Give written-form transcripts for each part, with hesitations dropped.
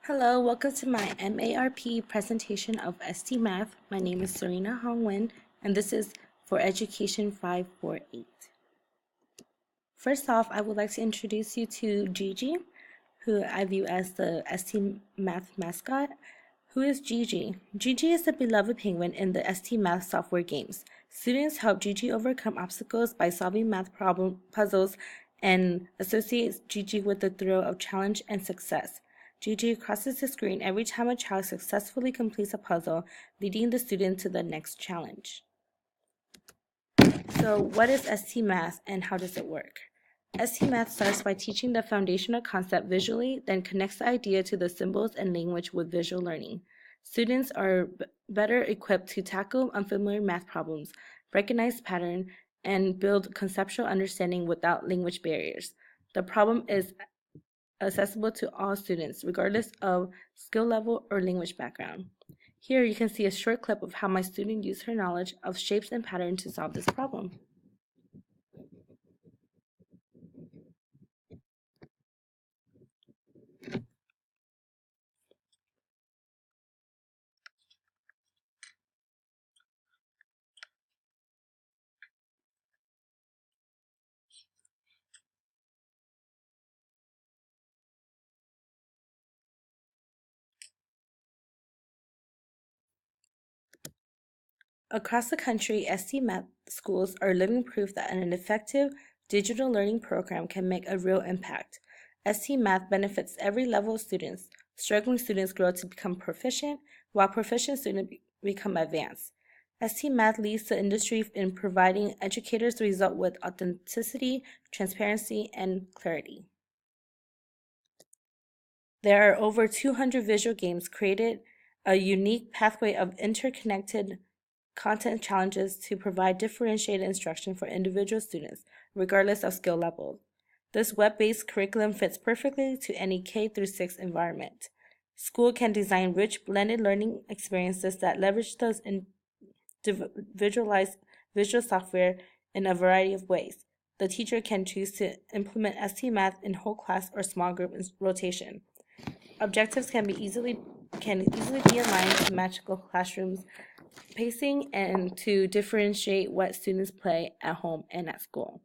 Hello, welcome to my MARP presentation of ST Math. My name is Serena Hongwen, and this is for Education 548. First off, I would like to introduce you to Gigi, who I view as the ST Math mascot. Who is Gigi? Gigi is the beloved penguin in the ST Math software games. Students help Gigi overcome obstacles by solving math puzzles and associates Gigi with the thrill of challenge and success. Gigi crosses the screen every time a child successfully completes a puzzle, leading the student to the next challenge. So what is ST Math and how does it work? ST Math starts by teaching the foundational concept visually, then connects the idea to the symbols and language with visual learning. Students are better equipped to tackle unfamiliar math problems, recognize pattern, and build conceptual understanding without language barriers. The problem is accessible to all students, regardless of skill level or language background. Here you can see a short clip of how my student used her knowledge of shapes and patterns to solve this problem. Across the country, ST Math schools are living proof that an effective digital learning program can make a real impact. ST Math benefits every level of students. Struggling students grow to become proficient, while proficient students become advanced. ST Math leads the industry in providing educators the result with authenticity, transparency, and clarity. There are over 200 visual games created, a unique pathway of interconnected content challenges to provide differentiated instruction for individual students, regardless of skill level. This web-based curriculum fits perfectly to any K-6 environment. School can design rich blended learning experiences that leverage those individualized visual software in a variety of ways. The teacher can choose to implement ST Math in whole class or small group rotation. Objectives can easily be aligned to magical classrooms pacing and to differentiate what students play at home and at school.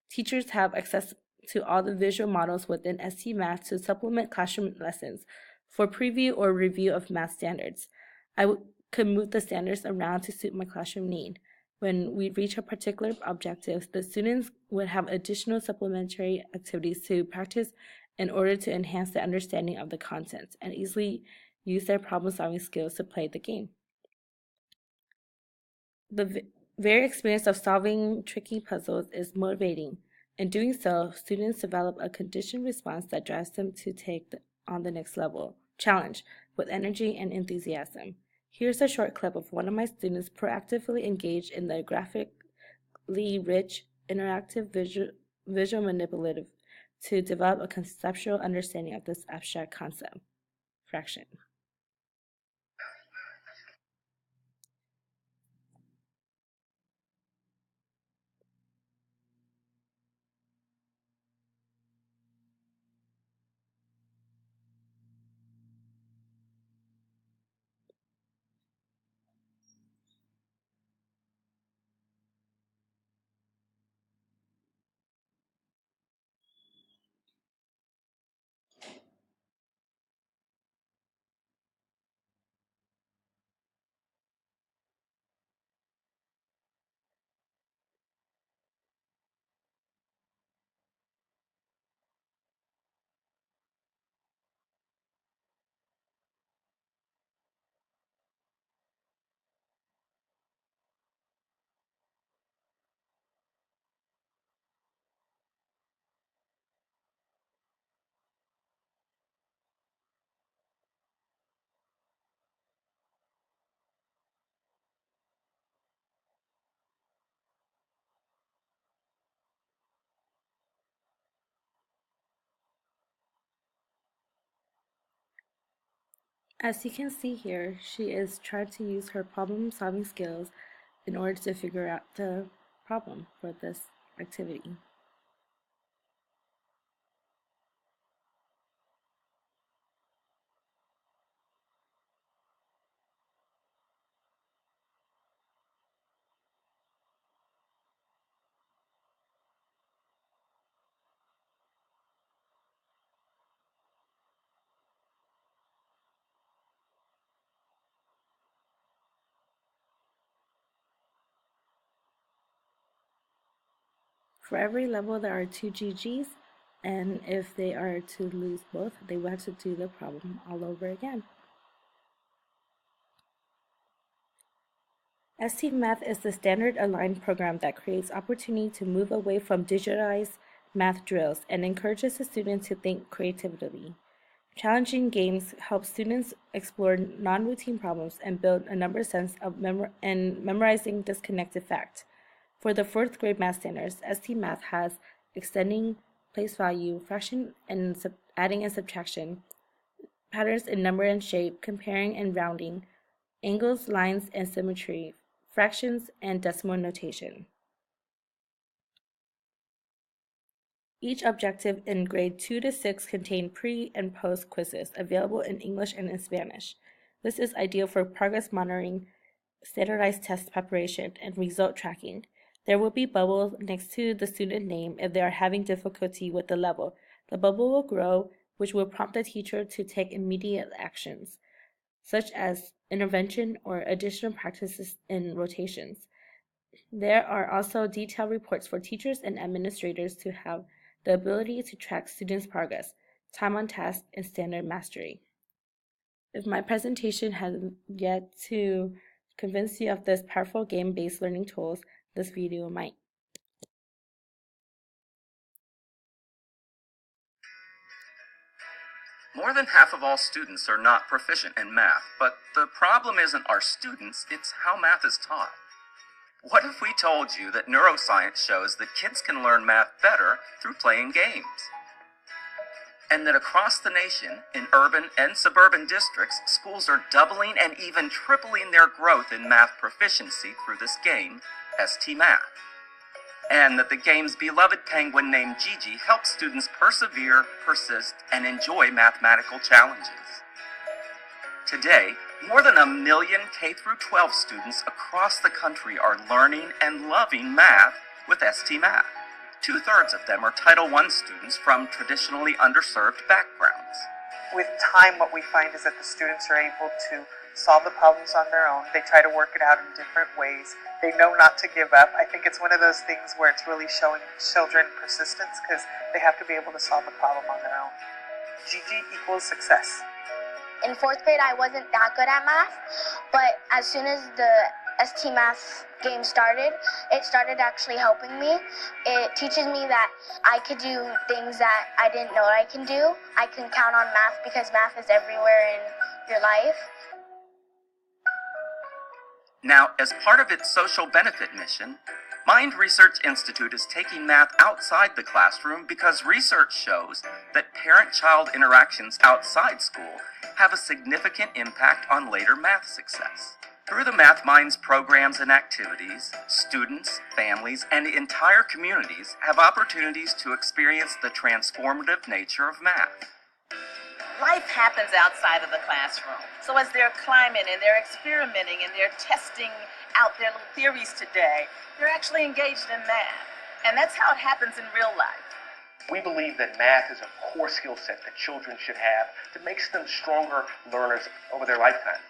Teachers have access to all the visual models within ST Math to supplement classroom lessons for preview or review of math standards. I could move the standards around to suit my classroom need. When we reach a particular objective, the students would have additional supplementary activities to practice in order to enhance the understanding of the content and easily use their problem-solving skills to play the game. The very experience of solving tricky puzzles is motivating. In doing so, students develop a conditioned response that drives them to take on the next level challenge with energy and enthusiasm. Here's a short clip of one of my students proactively engaged in the graphically rich, interactive visual manipulative to develop a conceptual understanding of this abstract concept, fraction. As you can see here, she is trying to use her problem-solving skills in order to figure out the problem for this activity. For every level, there are 2 GGs, and if they are to lose both, they will have to do the problem all over again. ST Math is the standard aligned program that creates opportunity to move away from digitalized math drills and encourages the students to think creatively. Challenging games help students explore non-routine problems and build a number sense of memorizing disconnected fact. For the 4th grade math standards, ST Math has extending place value, fraction and adding and subtraction, patterns in number and shape, comparing and rounding, angles, lines, and symmetry, fractions, and decimal notation. Each objective in grade 2 to 6 contain pre- and post quizzes available in English and in Spanish. This is ideal for progress monitoring, standardized test preparation, and result tracking. There will be bubbles next to the student name if they are having difficulty with the level. The bubble will grow, which will prompt the teacher to take immediate actions, such as intervention or additional practices in rotations. There are also detailed reports for teachers and administrators to have the ability to track students' progress, time on task, and standard mastery. If my presentation has yet to convince you of this powerful game-based learning tools, this video might. More than half of all students are not proficient in math, but the problem isn't our students, it's how math is taught. What if we told you that neuroscience shows that kids can learn math better through playing games? And that across the nation, in urban and suburban districts, schools are doubling and even tripling their growth in math proficiency through this game, ST Math. And that the game's beloved penguin named Gigi helps students persevere, persist, and enjoy mathematical challenges. Today, more than 1 million K-12 students across the country are learning and loving math with ST Math. 2/3 of them are Title I students from traditionally underserved backgrounds. With time, what we find is that the students are able to solve the problems on their own. They try to work it out in different ways. They know not to give up. I think it's one of those things where it's really showing children persistence because they have to be able to solve the problem on their own. GG equals success. In 4th grade, I wasn't that good at math, but as soon as the ST Math game started, it started actually helping me. It teaches me that I could do things that I didn't know I can do. I can count on math because math is everywhere in your life. Now, as part of its social benefit mission, Mind Research Institute is taking math outside the classroom because research shows that parent-child interactions outside school have a significant impact on later math success. Through the Math Minds programs and activities, students, families, and entire communities have opportunities to experience the transformative nature of math. Life happens outside of the classroom. So as they're climbing and they're experimenting and they're testing out their little theories today, they're actually engaged in math. And that's how it happens in real life. We believe that math is a core skill set that children should have that makes them stronger learners over their lifetime.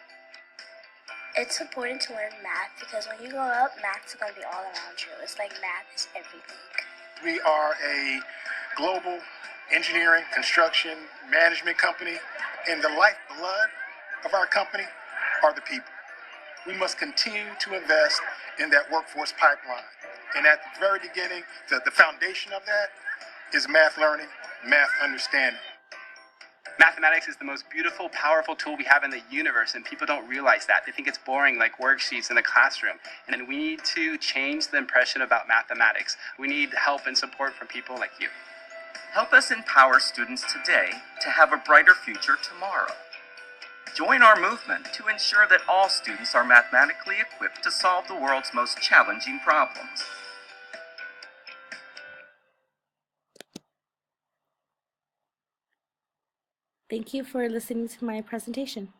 It's important to learn math because when you grow up, math is going to be all around you. It's like math is everything. We are a global engineering, construction, management company, and the lifeblood of our company are the people. We must continue to invest in that workforce pipeline. And at the very beginning, the foundation of that is math learning, math understanding. Mathematics is the most beautiful, powerful tool we have in the universe, and people don't realize that. They think it's boring, like worksheets in the classroom. And we need to change the impression about mathematics. We need help and support from people like you. Help us empower students today to have a brighter future tomorrow. Join our movement to ensure that all students are mathematically equipped to solve the world's most challenging problems. Thank you for listening to my presentation.